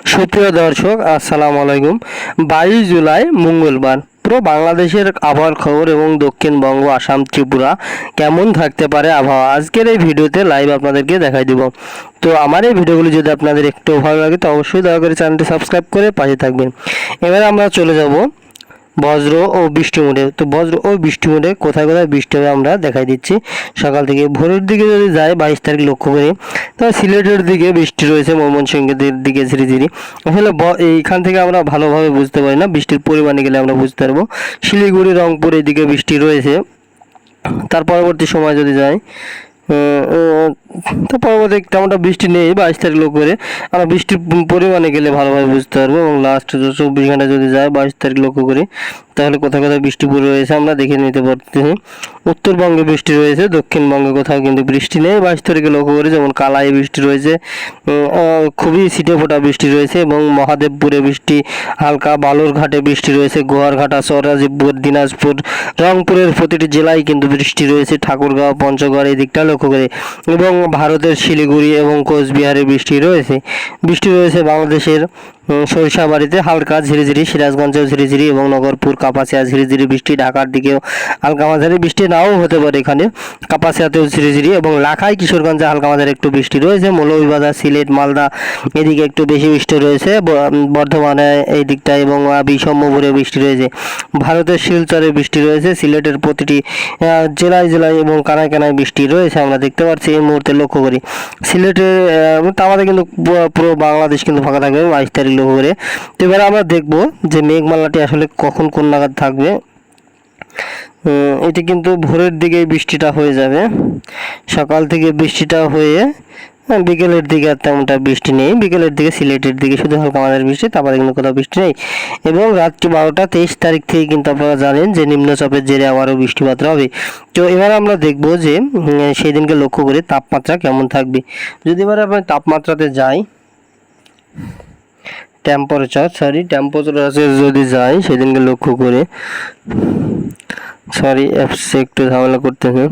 সুপ্রিয় দর্শক আসসালামু আলাইকুম। 22 জুলাই মঙ্গলবার পুরো বাংলাদেশের আবহাওয়ার খবর এবং দক্ষিণবঙ্গ, আসাম, ত্রিপুরা কেমন থাকতে পারে আবহাওয়া আজকের এই ভিডিওতে লাইভ আপনাদেরকে দেখাই দিব। তো আমার এই ভিডিওগুলি যদি আপনাদের একটু ভালো লাগে তো অবশ্যই দয়া করে চ্যানেলটি সাবস্ক্রাইব করে পাশে থাকবেন। এবার আমরা চলে যাব বজ্র ও বৃষ্টি মোডে। তো বজ্র ও বৃষ্টি মোডে কোথায় কোথায় বৃষ্টি হবে আমরা দেখাই দিচ্ছি। সকাল থেকে ভোরের দিকে যদি যায় 22 তারিখ লক্ষ্য করি, তাহলে সিলেটের দিকে বৃষ্টি রয়েছে, ময়মনসিংহের দিকে ঝিরিঝিরি। আসলে এইখান থেকে আমরা ভালোভাবে বুঝতে পারি না, বৃষ্টির পরিমাণে গেলে আমরা বুঝতে পারবো। শিলিগুড়ি, রংপুর এদিকে বৃষ্টি রয়েছে। তার পরবর্তী সময় যদি যাই, তো পরবর্তী তেমনটা বৃষ্টি নেই 22 তারিখ লক্ষ্য করে। আমরা বৃষ্টির পরিমাণে গেলে ভালোভাবে বুঝতে পারবো। এবং লাস্ট 24 ঘন্টা যদি যায় 22 তারিখ লক্ষ্য করি, তাহলে কোথায় কোথায় বৃষ্টি পড়ে রয়েছে আমরা দেখে নিতে পারতেছি। উত্তরবঙ্গে বৃষ্টি রয়েছে, দক্ষিণবঙ্গে কোথাও কিন্তু বৃষ্টি নেই 22 তারিখে লক্ষ্য করি। যেমন কালাই বৃষ্টি রয়েছে, খুবই ছিটে ফোটা বৃষ্টি রয়েছে। এবং মহাদেবপুরে বৃষ্টি হালকা, বালুরঘাটে বৃষ্টি রয়েছে, গোয়ারঘাটা, সরাজিপুর, দিনাজপুর, রংপুরের প্রতিটি জেলায় কিন্তু বৃষ্টি রয়েছে, ঠাকুরগাঁও, পঞ্চগড় এই দিকটা লক্ষ্য করে। এবং ভারতের শিলিগুড়ি এবং কোচবিহারে বৃষ্টি রয়েছে। বৃষ্টি রয়েছে বাংলাদেশের সরিষাবাড়িতে হালকা ঝিরিঝিরি, সিরাজগঞ্জেও ঝিরিঝিরি এবং নগরপুর, কাপাসিয়া ঝিরিঝিরি বৃষ্টি। ঢাকার দিকেও হালকা মাঝারি বৃষ্টি নাও হতে পারে, এখানে কাপাসিয়াতেও ঝিরিঝিরি। এবং লাখাই, কিশোরগঞ্জে হালকা মাঝারি একটু বৃষ্টি রয়েছে। মৌলভীবাজার, সিলেট, মালদা এদিকে একটু বেশি বৃষ্টি রয়েছে, বর্ধমানে এই দিকটা এবং বিষম্যপুরে বৃষ্টি রয়েছে। ভারতের শিলচরে বৃষ্টি রয়েছে, সিলেটের প্রতিটি জেলায় জেলায় এবং কানায় কানায় বৃষ্টি রয়েছে আমরা দেখতে পাচ্ছি এই মুহূর্তে লক্ষ্য করি। সিলেটে আমাদের কিন্তু পুরো বাংলাদেশ কিন্তু ফাঁকা থাকবে 22 তারিখ লক্ষ্য করে। তো এবার আমরা দেখব যে মেঘমালাটি আসলে কখন কোন নাগাদ থাকবে। এটি কিন্তু ভোরের দিকে বৃষ্টিটা হয়ে যাবে, সকাল থেকে বৃষ্টিটা হয়ে বিকেলের দিকে আর তেমনটা বৃষ্টি নেই। বিকেলের দিকে সিলেটের দিকে শুধু হালকা মাঝারি বৃষ্টি, তারপরে কিন্তু কোথাও বৃষ্টি নেই। এবং রাত্রি 12টা 23 তারিখ থেকে কিন্তু আপনারা জানেন যে নিম্নচাপের জেরে আবারও বৃষ্টিপাত হবে। তো এবার আমরা দেখব যে সেই দিনকে লক্ষ্য করে তাপমাত্রা কেমন থাকবে। যদি এবার আমরা তাপমাত্রাতে যাই, টেম্পারেচার যদি যাই সেদিনকে লক্ষ্য করে, অ্যাপসে একটু ঝামেলা করতেছে।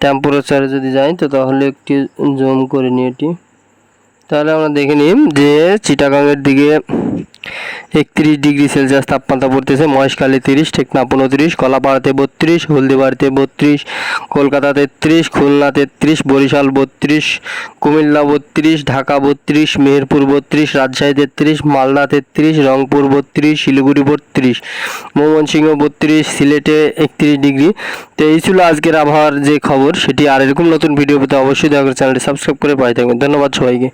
টেম্পারেচারে যদি যাই তো তাহলে একটু জুম করে নিই এটি, তাহলে আমরা দেখে নিই যে চিটাগাংয়ের দিকে 31 ডিগ্রি সেলসিয়াস তাপমাত্রা পড়তেছে, মহেশখালী 30, টেকনাফ 29, কলাপাড়াতে 32, হলদিবাড়িতে 32, কলকাতা 33, খুলনা 33, বরিশাল 32, কুমিল্লা 32, ঢাকা 32, মেহেরপুর 32, রাজশাহী 33, মালদা 33, রংপুর 32, শিলিগুড়ি 32, ময়মনসিংহ 32, সিলেটে 31 ডিগ্রি। তো এই ছিল আজকের আবহাওয়ার যে খবর সেটি। আর এরকম নতুন ভিডিও পেতে অবশ্যই দয়া করে চ্যানেলটি সাবস্ক্রাইব করে পাঠিয়ে থাকবেন। ধন্যবাদ সবাইকে।